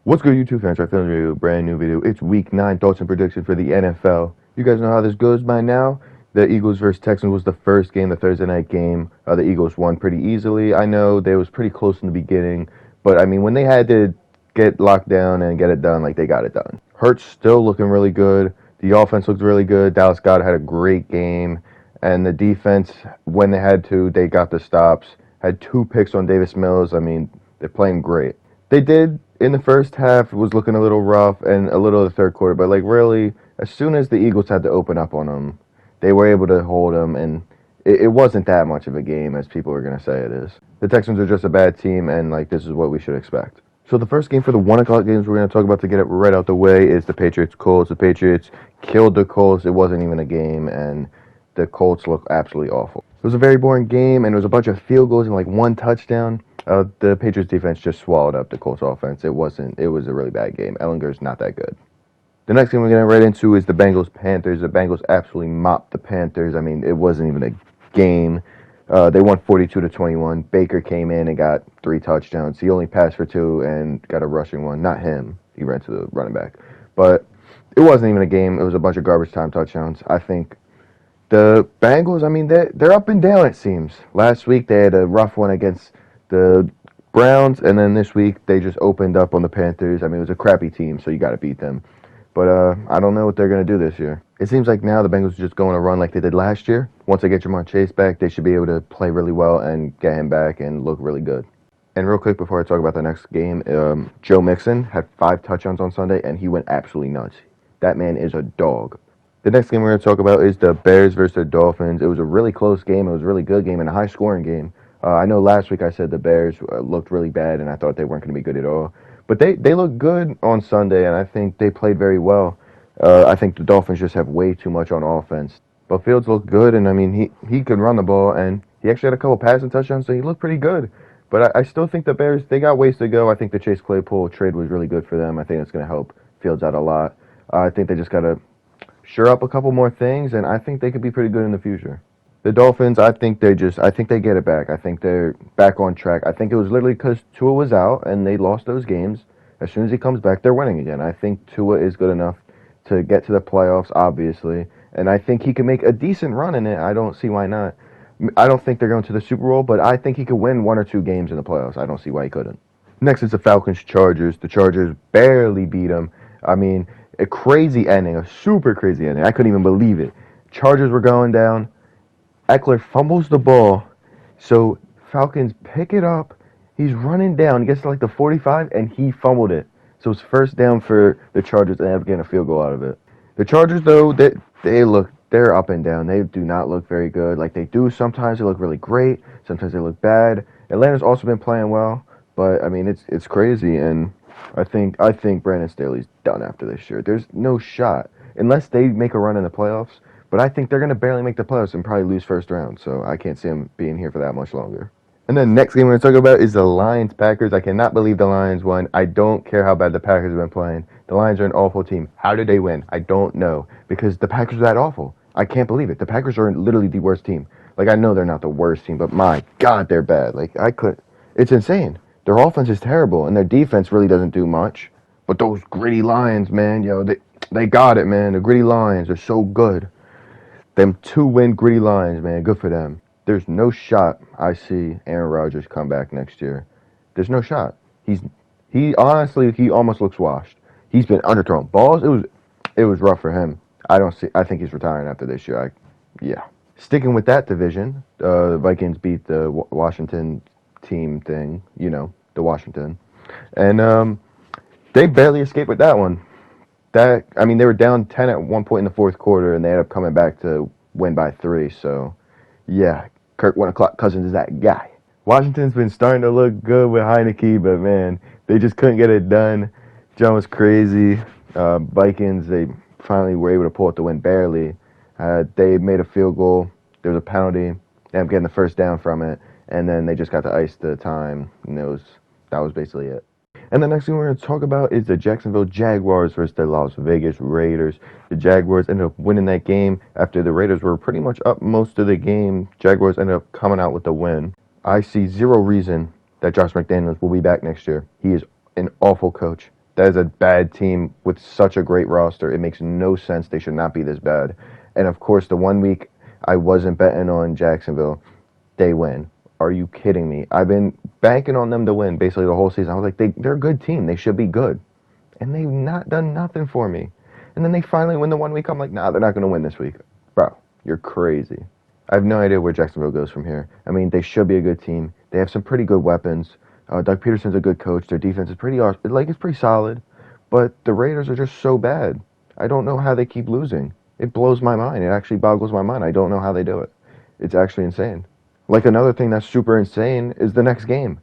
What's good, YouTube fans? I'm filming a brand new video. It's week 9 thoughts and predictions for the NFL. You guys know how this goes by now. The Eagles versus Texans was the first game, the Thursday night game. The Eagles won pretty easily. I know they was pretty close in the beginning, but I mean, when they had to get locked down and get it done, like they got it done. Hurts still looking really good. The offense looked really good. Dallas Goedert had a great game, and the defense, when they had to, they got the stops. Had 2 picks on Davis Mills. I mean, they're playing great. They did in the first half. It was looking a little rough and a little of the third quarter, but like really, as soon as the Eagles had to open up on them, they were able to hold them, and it wasn't that much of a game as people are going to say it is. The Texans are just a bad team, and like this is what we should expect. So the first game for the 1 o'clock games we're going to talk about to get it right out the way is the Patriots-Colts. The Patriots killed the Colts. It wasn't even a game, and the Colts look absolutely awful. It was a very boring game, and it was a bunch of field goals and like 1 touchdown. The Patriots defense just swallowed up the Colts offense. It was a really bad game. Ellinger's not that good. The next game we're getting right into is the Bengals-Panthers. The Bengals absolutely mopped the Panthers. I mean, it wasn't even a game. They won 42-21. Baker came in and got 3 touchdowns. He only passed for 2 and got a rushing one. Not him. He ran to the running back. But it wasn't even a game. It was a bunch of garbage time touchdowns. I think the Bengals, I mean, they're up and down, it seems. Last week they had a rough one against the Browns, and then this week they just opened up on the Panthers. I mean, it was a crappy team, so you got to beat them. But I don't know what they're going to do this year. It seems like now the Bengals are just going to run like they did last year. Once they get Jamar Chase back, they should be able to play really well and get him back and look really good. And real quick before I talk about the next game, Joe Mixon had 5 touchdowns on Sunday, and he went absolutely nuts. That man is a dog. The next game we're going to talk about is the Bears versus the Dolphins. It was a really close game. It was a really good game and a high-scoring game. I know last week I said the Bears looked really bad, and I thought they weren't going to be good at all. But they looked good on Sunday, and I think they played very well. I think the Dolphins just have way too much on offense. But Fields looked good, and I mean, he could run the ball, and he actually had a couple passing touchdowns, so he looked pretty good. But I still think the Bears, they got ways to go. I think the Chase Claypool trade was really good for them. I think it's going to help Fields out a lot. I think they just got to shore up a couple more things, and I think they could be pretty good in the future. The Dolphins, I think they get it back. I think they're back on track. I think it was literally because Tua was out and they lost those games. As soon as he comes back, they're winning again. I think Tua is good enough to get to the playoffs, obviously, and I think he can make a decent run in it. I don't see why not. I don't think they're going to the Super Bowl, but I think he could win 1 or 2 games in the playoffs. I don't see why he couldn't. Next is the Falcons-Chargers. The Chargers barely beat them. I mean, a crazy ending, a super crazy ending. I couldn't even believe it. Chargers were going down. Eckler fumbles the ball, so Falcons pick it up. He's running down. He gets to like the 45, and he fumbled it. So it's first down for the Chargers, and they end up getting a field goal out of it. The Chargers, though, they're up and down. They do not look very good. Like they do sometimes. They look really great. Sometimes they look bad. Atlanta's also been playing well, but I mean it's crazy, and I think Brandon Staley's done after this year. There's no shot unless they make a run in the playoffs. But I think they're going to barely make the playoffs and probably lose first round. So I can't see them being here for that much longer. And then next game we're going to talk about is the Lions-Packers. I cannot believe the Lions won. I don't care how bad the Packers have been playing. The Lions are an awful team. How did they win? I don't know. Because the Packers are that awful. I can't believe it. The Packers are literally the worst team. Like, I know they're not the worst team, but my God, they're bad. Like, it's insane. Their offense is terrible, and their defense really doesn't do much. But those gritty Lions, man, they got it, man. The gritty Lions are so good. Them 2-win gritty Lions, man, good for them. There's no shot I see Aaron Rodgers come back next year. There's no shot. He almost looks washed. He's been underthrown balls. It was rough for him. I think he's retiring after this year. Yeah. Sticking with that division, the Vikings beat the Washington team thing, the Washington. And they barely escaped with that one. They were down 10 at one point in the fourth quarter, and they ended up coming back to win by 3. So, yeah, Kirk 1 o'clock Cousins is that guy. Washington's been starting to look good with Heineke, but, man, they just couldn't get it done. John was crazy. Vikings, they finally were able to pull out the win barely. They made a field goal. There was a penalty. They ended up getting the first down from it, and then they just got to ice the time, and that was basically it. And the next thing we're going to talk about is the Jacksonville Jaguars versus the Las Vegas Raiders. The Jaguars ended up winning that game after the Raiders were pretty much up most of the game. Jaguars ended up coming out with the win. I see zero reason that Josh McDaniels will be back next year. He is an awful coach. That is a bad team with such a great roster. It makes no sense. They should not be this bad. And of course, the 1 week I wasn't betting on Jacksonville, they win. Are you kidding me? I've been banking on them to win basically the whole season. I was like, they're a good team. They should be good. And they've not done nothing for me. And then they finally win the 1 week. I'm like, nah, they're not going to win this week. Bro, you're crazy. I have no idea where Jacksonville goes from here. I mean, they should be a good team. They have some pretty good weapons. Doug Peterson's a good coach. Their defense is it's pretty solid. But the Raiders are just so bad. I don't know how they keep losing. It blows my mind. It actually boggles my mind. I don't know how they do it. It's actually insane. Like, another thing that's super insane is the next game.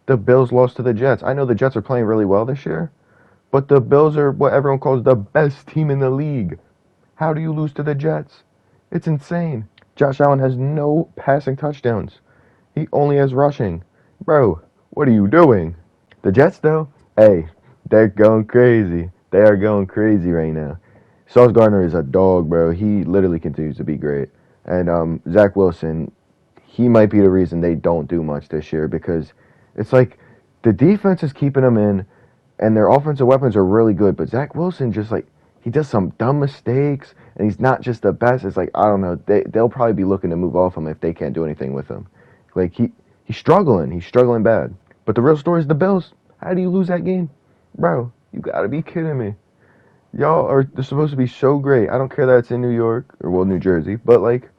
The Bills lost to the Jets. I know the Jets are playing really well this year, but the Bills are what everyone calls the best team in the league. How do you lose to the Jets? It's insane. Josh Allen has no passing touchdowns. He only has rushing. Bro, what are you doing? The Jets, though, hey, they're going crazy. They are going crazy right now. Sauce Gardner is a dog, bro. He literally continues to be great. And Zach Wilson, he might be the reason they don't do much this year, because it's like the defense is keeping them in, and their offensive weapons are really good. But Zach Wilson just, like, he does some dumb mistakes, and he's not just the best. It's like, I don't know. They'll probably be looking to move off him if they can't do anything with him. Like, he's struggling. He's struggling bad. But the real story is the Bills. How do you lose that game? Bro, you gotta be kidding me. Y'all are they're supposed to be so great. I don't care that it's in New York, or, well, New Jersey, but, like,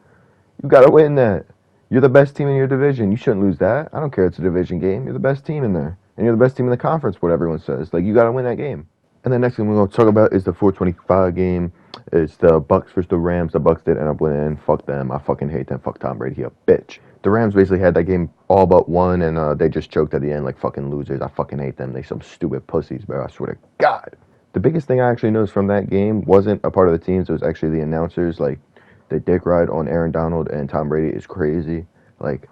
you gotta win that. You're the best team in your division. You shouldn't lose that. I don't care it's a division game. You're the best team in there. And you're the best team in the conference, what everyone says. Like, you gotta win that game. And the next thing we're going to talk about is the 425 game. It's the Bucks versus the Rams. The Bucks did end up winning. Fuck them. I fucking hate them. Fuck Tom Brady. He a bitch. The Rams basically had that game all but won, and they just choked at the end like fucking losers. I fucking hate them. They some stupid pussies, bro. I swear to God. The biggest thing I actually noticed from that game wasn't a part of the teams. It was actually the announcers. Like, the dick ride on Aaron Donald and Tom Brady is crazy. Like,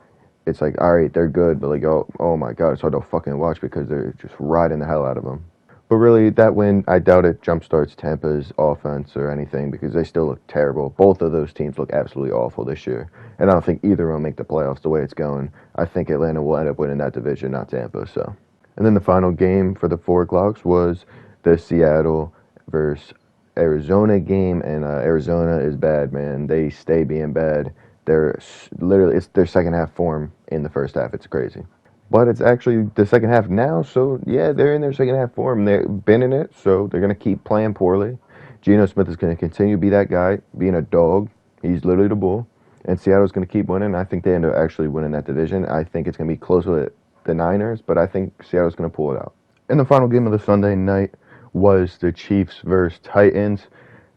it's like, all right, they're good, but like, oh my God, it's hard to fucking watch because they're just riding the hell out of them. But really, that win, I doubt it jumpstarts Tampa's offense or anything, because they still look terrible. Both of those teams look absolutely awful this year. And I don't think either of them make the playoffs the way it's going. I think Atlanta will end up winning that division, not Tampa. So, and then the final game for the 4 o'clocks was the Seattle versus Arizona game. And Arizona is bad, man. They stay being bad. It's their second half form in the first half. It's crazy. But it's actually the second half now, so yeah, they're in their second half form. They've been in it, so they're going to keep playing poorly. Geno Smith is going to continue to be that guy, being a dog. He's literally the bull. And Seattle's going to keep winning. I think they end up actually winning that division. I think it's going to be close with the Niners, but I think Seattle's going to pull it out. And the final game of the Sunday night was the Chiefs versus Titans.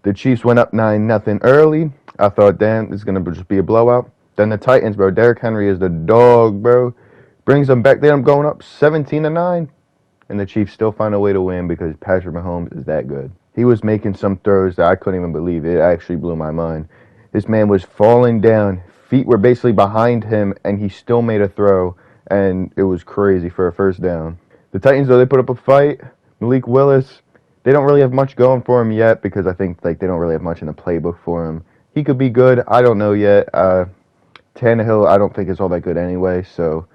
The Chiefs went up 9-0 early. I thought, damn, this is going to just be a blowout. Then the Titans, bro, Derrick Henry is the dog, bro. Brings them back. They end up going up 17-9, and the Chiefs still find a way to win because Patrick Mahomes is that good. He was making some throws that I couldn't even believe. It actually blew my mind. This man was falling down. Feet were basically behind him, and he still made a throw, and it was crazy for a first down. The Titans, though, they put up a fight. Malik Willis, they don't really have much going for him yet, because I think like they don't really have much in the playbook for him. He could be good. I don't know yet. Tannehill, I don't think is all that good anyway, so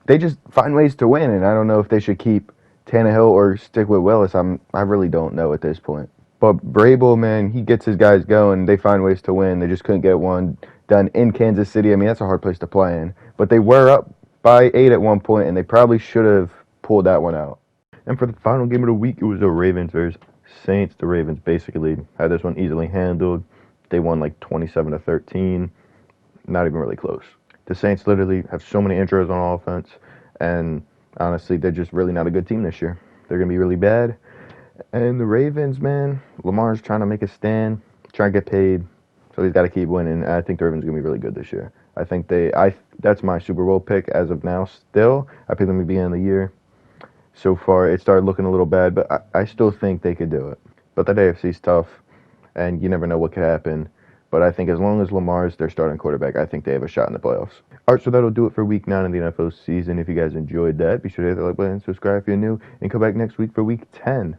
they just find ways to win, and I don't know if they should keep Tannehill or stick with Willis. I really don't know at this point. But Vrabel, man, he gets his guys going. They find ways to win. They just couldn't get one done in Kansas City. I mean, that's a hard place to play in. But they were up by 8 at one point, and they probably should have pulled that one out. And for the final game of the week, it was the Ravens versus Saints. The Ravens basically had this one easily handled. They won like 27-13. Not even really close. The Saints literally have so many intros on offense, and honestly, they're just really not a good team this year. They're going to be really bad. And the Ravens, man, Lamar's trying to make a stand, trying to get paid, so he's got to keep winning. I think the Ravens are going to be really good this year. I think that's my Super Bowl pick as of now still. I picked them at the beginning of the year. So far, it started looking a little bad, but I still think they could do it. But that AFC's tough, and you never know what could happen. But I think as long as Lamar's their starting quarterback, I think they have a shot in the playoffs. All right, so that'll do it for Week 9 of the NFL season. If you guys enjoyed that, be sure to hit the like button, subscribe if you're new, and come back next week for Week 10.